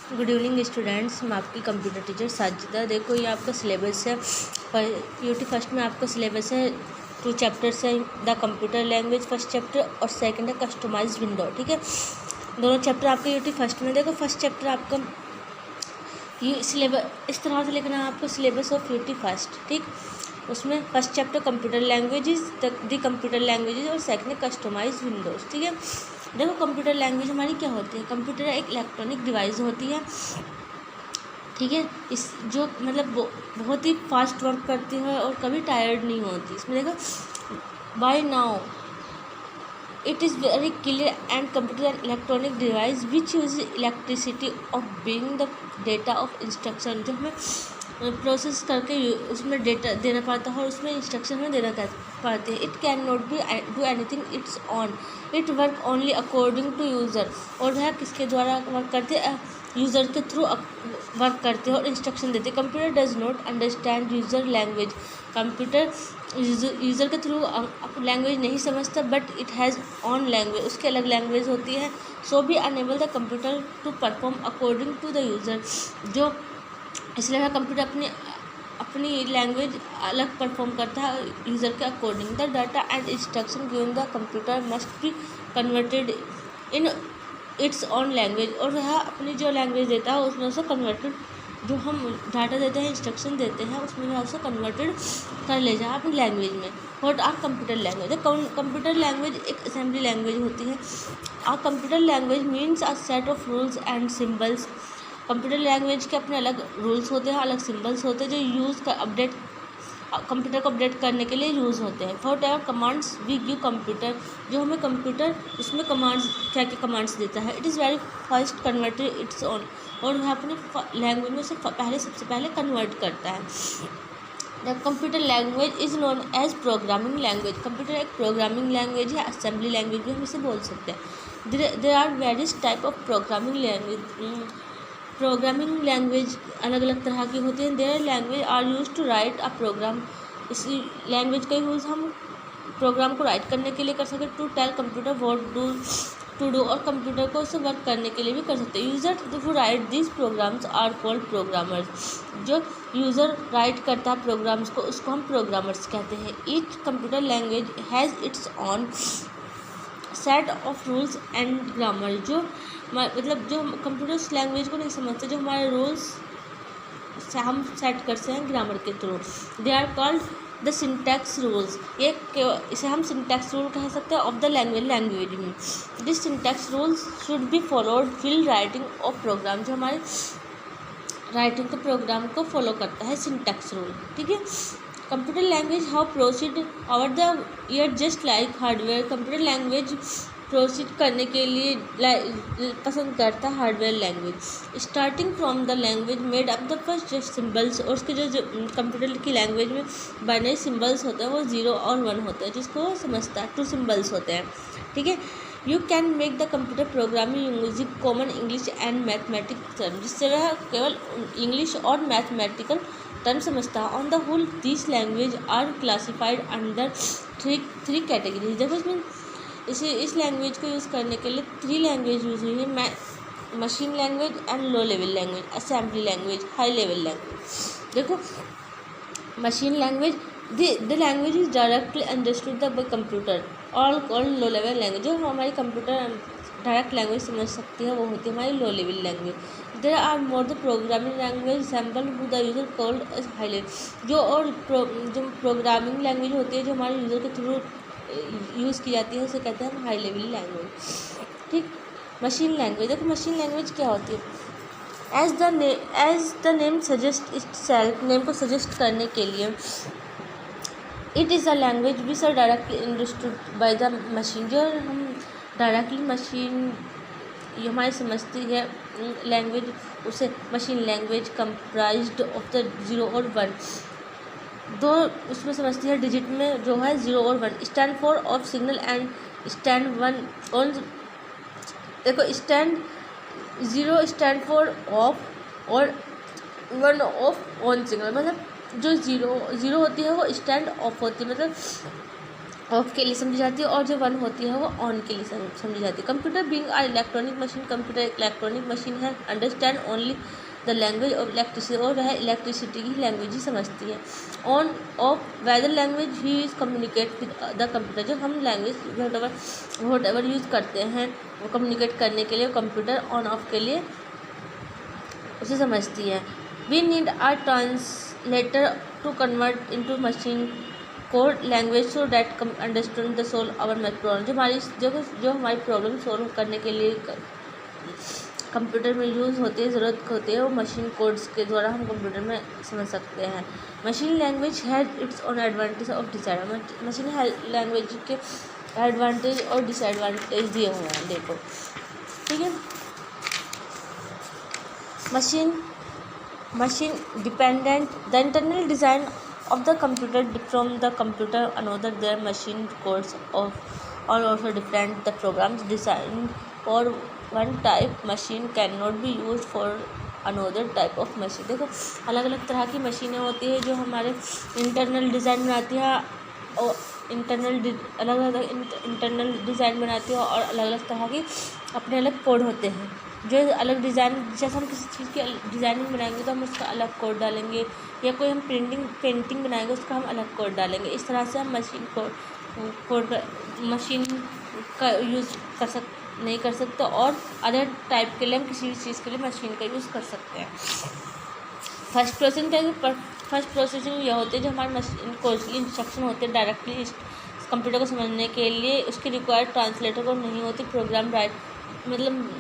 Good evening students, मैं आपकी computer teacher Sajida. देखो ये आपका सिलेबस है। यूटी फर्स्ट में आपका सिलेबस है, 2 चैप्टर्स है, the computer language first chapter और सेकंड है कस्टमाइज विंडो। ठीक है, दोनों चैप्टर आपके यूटी फर्स्ट में। देखो फर्स्ट चैप्टर आपका ये सिलेबस इस तरह से लिखना है आपको, सिलेबस ऑफ यूटी फर्स्ट। ठीक, उसमें first chapter computer languages, the computer languages और सेकंड है कस्टमाइज विंडोज़। ठीक है, देखो कंप्यूटर लैंग्वेज हमारी क्या होती है। कंप्यूटर एक इलेक्ट्रॉनिक डिवाइस होती है। ठीक है, इस जो मतलब बहुत ही फास्ट वर्क करती है और कभी टायर्ड नहीं होती। इसमें देखो, by now it is very clear and computer and electronic device which use electricity of being the data of instruction, जो हमें प्रोसेस करके उसमें डेटा देना पड़ता है और उसमें इंस्ट्रक्शन में देना पड़ते हैं। It can not be do anything its own, it work only according to user. और वह किसके द्वारा वर्क करते हैं, यूज़र के थ्रू वर्क करते हैं और इंस्ट्रक्शन देते हैं। Computer does not understand user language, computer user के थ्रू लैंग्वेज नहीं समझता, but it has own language, उसकी अलग लैंग्वेज होती है। So be enable the computer to perform according to the user, जो इसलिए कंप्यूटर अपनी लैंग्वेज अलग परफॉर्म करता है यूज़र के according. The data and instruction given the computer must be converted in its on language, और वह अपनी जो लैंग्वेज देता है उसमें उसे कन्वर्टेड, जो हम डाटा देते हैं, इंस्ट्रक्शन देते हैं, उसमें वह उसे कन्वर्टेड कर ले जाए अपनी लैंग्वेज में। What are computer language, computer language एक असेंबली लैंग्वेज होती है। A computer language means a set of rules and symbols. Computer language के अपने अलग रूल्स होते हैं, अलग सिम्बल्स होते हैं, जो कंप्यूटर को अपडेट करने के लिए यूज़ होते हैं। For type commands we give computer, जो हमें कंप्यूटर उसमें कमांड्स क्या क्या कमांड्स देता है। It is very fast converted it's on, और वह अपने लैंग्वेज में सबसे पहले कन्वर्ट करता है। The computer language is known as programming language, computer एक प्रोग्रामिंग लैंग्वेज है, असेंबली लैंग्वेज भी हम इसे बोल सकते हैं। There are various type of programming language. Programming language अलग अलग तरह की होती हैं। Their language are use to write a program, इसी लैंग्वेज का यूज़ हम प्रोग्राम को राइट करने के लिए कर सकते हैं। To tell computer what to do, और कंप्यूटर को उसे वर्क करने के लिए भी कर सकते हैं। User who write this programs are called programmers, जो यूज़र राइट करता है प्रोग्राम्स को, उसको हम प्रोग्रामर्स कहते हैं। Each computer language has its own set of rules and grammar, जो मतलब जो हम कंप्यूटर उस लैंग्वेज को नहीं समझते, जो हमारे रूल्स हम सेट करते हैं ग्रामर के थ्रू। They are called the syntax rules, इसे हम सिंटैक्स रूल कह सकते हैं ऑफ द लैंग्वेज में। This syntax rules should be followed will writing of program, जो हमारे राइटिंग के प्रोग्राम को फॉलो करता है सिंटैक्स रूल। ठीक है, computer language how proceed over the year just like hardware, computer language proceed करने के लिए पसंद करता है hardware language. Starting from the language made up the first symbols, और उसके जो कंप्यूटर की लैंग्वेज में बाइनरी सिम्बल्स होते हैं वो 0 और 1 होते हैं, जिसको वो समझता है 2 सिम्बल्स होते हैं। ठीक है, you can make the computer programming using common English and mathematics term, जिससे वह केवल इंग्लिश और मैथमेटिकल टर्म समझता है। On the whole this language are classified under three categories. देखो इसमें इस लैंग्वेज को यूज़ करने के लिए 3 लैंग्वेज यूज़ हुई है, machine language and low level language, assembly language, high level language. देखो machine language, the language is directly understood by computer, all called low level language, जो हमारी कंप्यूटर डायरेक्ट लैंग्वेज समझ सकती है वो होती है हमारी low level language. There are more the programming language sample who the user called as high level, जो प्रोग्रामिंग लैंग्वेज होती है जो हमारे यूज़र के थ्रू यूज़ की जाती है उसे कहते हैं हम हाई लेवल लैंग्वेज। ठीक, मशीन लैंग्वेज, देखो मशीन लैंग्वेज क्या होती है। As the name suggest itself, name को सजेस्ट करने के लिए, it is a language which are directly understood by the machine, जो हम डायरेक्टली मशीन ये हमारी समझती है लैंग्वेज, उसे machine language comprised of the 0 और 1, 2 उसमें समझती है डिजिट में, जो है 0 और 1। Stand for of signal and stand 1 on, देखो स्टैंड 0 स्टैंड फॉर ऑफ और 1 ऑफ ऑन सिग्नल, मतलब जो 0 होती है वो स्टैंड ऑफ होती है, मतलब ऑफ के लिए समझी जाती है, और जो 1 होती है वो ऑन के लिए समझी जाती है। Computer being are electronic machine, computer एक इलेक्ट्रॉनिक मशीन है। Understand only the language of electricity, और वह इलेक्ट्रिसिटी की लैंग्वेज ही समझती है। ऑन ऑफ वेदर लैंग्वेज ही is communicate with the computer, जो हम लैंग्वेज वट एवर यूज़ करते हैं वो कम्युनिकेट करने के लिए कंप्यूटर ऑन ऑफ के लिए उसे समझती है। We need a translator to convert into machine code language so that understand the solve our math problem, जो हमारी प्रॉब्लम सोल्व करने के लिए कंप्यूटर में यूज़ होती है, ज़रूरत होती है, वो मशीन कोड्स के द्वारा हम कंप्यूटर में समझ सकते हैं। Machine language has its own advantage और डिसएडवांटेज, मशीन लैंग्वेज के एडवांटेज और डिसएडवांटेज दिए हुए हैं, देखो ठीक है। machine dependent, the internal design of the computer from the computer another, their machine codes of are also different. The programs designed for one type machine cannot be used for another type of machine। देखो अलग अलग तरह की मशीनें होती है जो हमारे इंटरनल डिज़ाइन बनाती है, और अलग अलग इंटरनल डिज़ाइन बनाती है, और अलग अलग तरह की अपने अलग कोड होते हैं। जो अलग डिज़ाइन, जैसे हम किसी चीज़ की डिज़ाइनिंग बनाएंगे तो हम उसका अलग कोड डालेंगे, या कोई हम पेंटिंग बनाएंगे उसका हम अलग कोड डालेंगे। इस तरह से हम मशीन का यूज़ नहीं कर सकते, और अदर टाइप के लिए हम किसी भी चीज़ के लिए मशीन का यूज़ कर सकते हैं। फर्स्ट प्रोसेसिंग यह होती है जो हमारे मशीन कोड के लिए इंस्ट्रक्शन होते हैं डायरेक्टली कंप्यूटर को समझने के लिए, उसकी रिक्वायर्ड ट्रांसलेटर को नहीं होती। प्रोग्राम राइट मतलब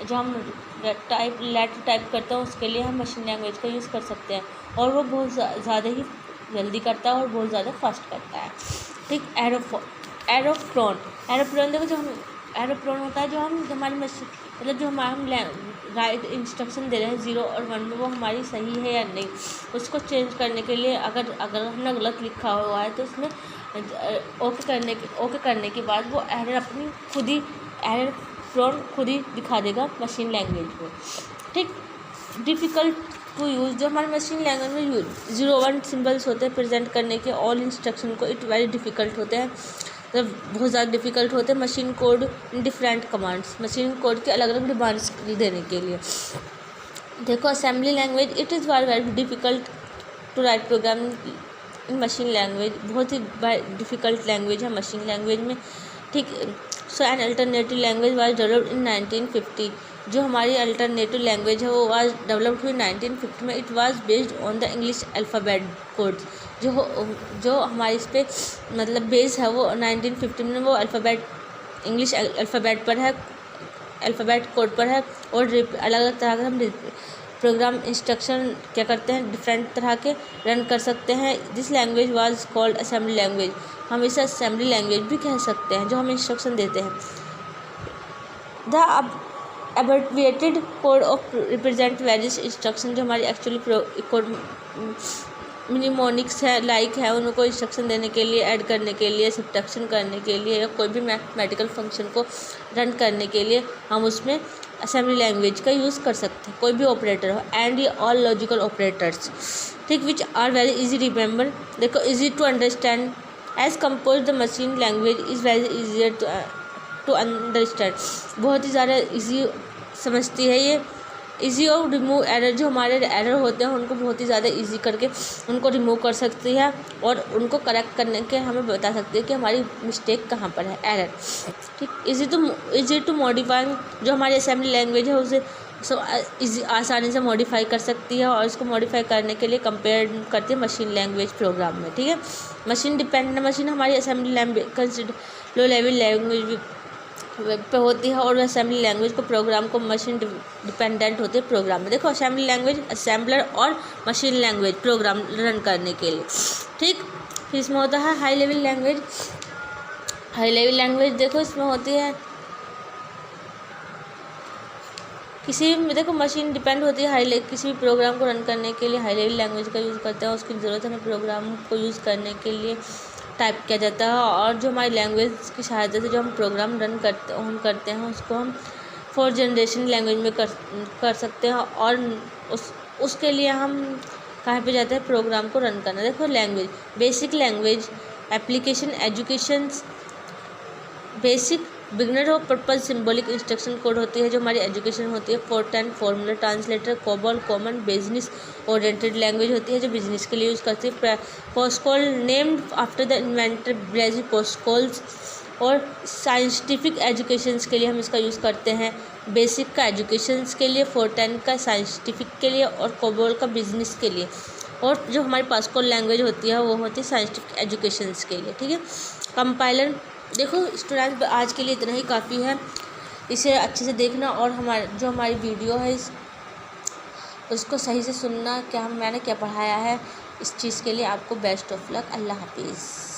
जो हम लेटर टाइप करते हैं उसके लिए हम मशीन लैंग्वेज का यूज़ कर सकते हैं, और वो बहुत ज़्यादा ही जल्दी करता है और बहुत ज़्यादा फास्ट करता है, ठीक। एरोप्लेन देखो, जो हम एरोप्लेन होता है, जो हमारी मशीन मतलब जो हम राइट इंस्ट्रक्शन दे रहे हैं 0 और 1 में, वो हमारी सही है या नहीं, उसको चेंज करने के लिए अगर हमने गलत लिखा हुआ है तो उसमें ओके करने के बाद वो एरर अपनी खुद ही दिखा देगा मशीन लैंग्वेज को, ठीक। डिफ़िकल्ट टू यूज़, जो हमारे मशीन लैंग्वेज में 0-1 सिंबल्स होते हैं प्रेजेंट करने के, ऑल इंस्ट्रक्शन को इट वेरी डिफ़िकल्ट होते हैं, मतलब बहुत ज़्यादा डिफ़िकल्ट होते हैं। Machine code different commands, machine code के अलग अलग डिमांड्स देने के लिए। देखो assembly language, it is very difficult to write program in machine language, बहुत ही डिफ़िकल्ट लैंग्वेज है मशीन लैंग्वेज में, ठीक। So an alternative language was developed in 1950, जो हमारी अल्टरनेटिव लैंग्वेज है वो वाज डेवलप्ड हुई 1950 में। It was based on the English alphabet codes, जो हमारी इस पर मतलब बेस है वो 1950 में वो इंग्लिश अल्फ़ाबेट पर है, अल्फ़ाबेट कोड पर है, और अलग अलग तरह का हम प्रोग्राम इंस्ट्रक्शन क्या करते हैं डिफरेंट तरह के रन कर सकते हैं। This language was called assembly language, हम इसे असेंबली लैंग्वेज भी कह सकते हैं, जो हम इंस्ट्रक्शन देते हैं। The abbreviated code of represent various instruction, जो हमारी एक्चुअली कोड मिनिमोनिक्स है लाइक है, उनको इंस्ट्रक्शन देने के लिए, ऐड करने के लिए, सब्ट्रैक्शन करने के लिए, या कोई भी मैथमेटिकल फंक्शन को रन करने के लिए हम उसमें असेंबली लैंग्वेज का यूज़ कर सकते हैं। कोई भी ऑपरेटर हो, एंड ये ऑल लॉजिकल ऑपरेटर्स, ठीक, which are very easy remember, देखो easy to understand as compose the machine language is very easier to understand, बहुत ही ज़्यादा ईजी समझती है ये। इजी और रिमूव एरर, जो हमारे एरर होते हैं उनको बहुत ही ज़्यादा इजी करके उनको रिमूव कर सकती है, और उनको करेक्ट करने के हमें बता सकती है कि हमारी मिस्टेक कहाँ पर है, एरर, ठीक। इजी टू मॉडिफाई, जो हमारी असेंबली लैंग्वेज है उसे आसानी से मॉडिफाई कर सकती है, और इसको मॉडिफाई करने के लिए कंपेयर करती है मशीन लैंग्वेज प्रोग्राम में, ठीक है। मशीन डिपेंडेंट, मशीन हमारी असेंबली लैंग्वेज लो लेवल लैंग्वेज पे होती है, और असेंबली लैंग्वेज को प्रोग्राम को मशीन डिपेंडेंट होते हैं प्रोग्राम में। देखो असेंबली लैंग्वेज असेंबलर और मशीन लैंग्वेज प्रोग्राम रन करने के लिए, ठीक। फिर इसमें होता है high level language. High level language देखो इसमें होती है किसी भी, देखो मशीन डिपेंड होती है किसी भी प्रोग्राम को रन करने के लिए हाई लेवल लैंग्वेज का यूज़ करते हैं, उसकी ज़रूरत हमें प्रोग्राम को यूज़ करने के लिए टाइप किया जाता है, और जो हमारी लैंग्वेज की सहायता से जो हम प्रोग्राम रन करते हैं उसको हम 4th जनरेशन लैंग्वेज में कर सकते हैं, और उसके लिए हम कहाँ पे जाते हैं, प्रोग्राम को रन करना। देखो language, basic language application education basic beginner all purpose symbolic instruction code होती है जो हमारी एजुकेशन होती है। FORTRAN formula translator COBOL common business oriented language होती है जो बिजनेस के लिए यूज़ करती है। Pascal named after the inventor Blaise Pascal's. और साइंटिफिक एजुकेशंस के लिए हम इसका यूज़ करते हैं। बेसिक का एजुकेशंस के लिए, फोर्टैन का साइंटिफिक के लिए और कोबॉल का बिजनेस के लिए। और जो हमारी पास्कल लैंग्वेज होती है वो होती है साइंटिफिक एजुकेशंस के लिए। ठीक है। कंपाइलर देखो स्टूडेंट, आज के लिए इतना ही काफ़ी है। इसे अच्छे से देखना और हमारी वीडियो है उसको सही से सुनना, मैंने क्या पढ़ाया है। इस चीज़ के लिए आपको बेस्ट ऑफ लक। अल्लाह हाफिज़।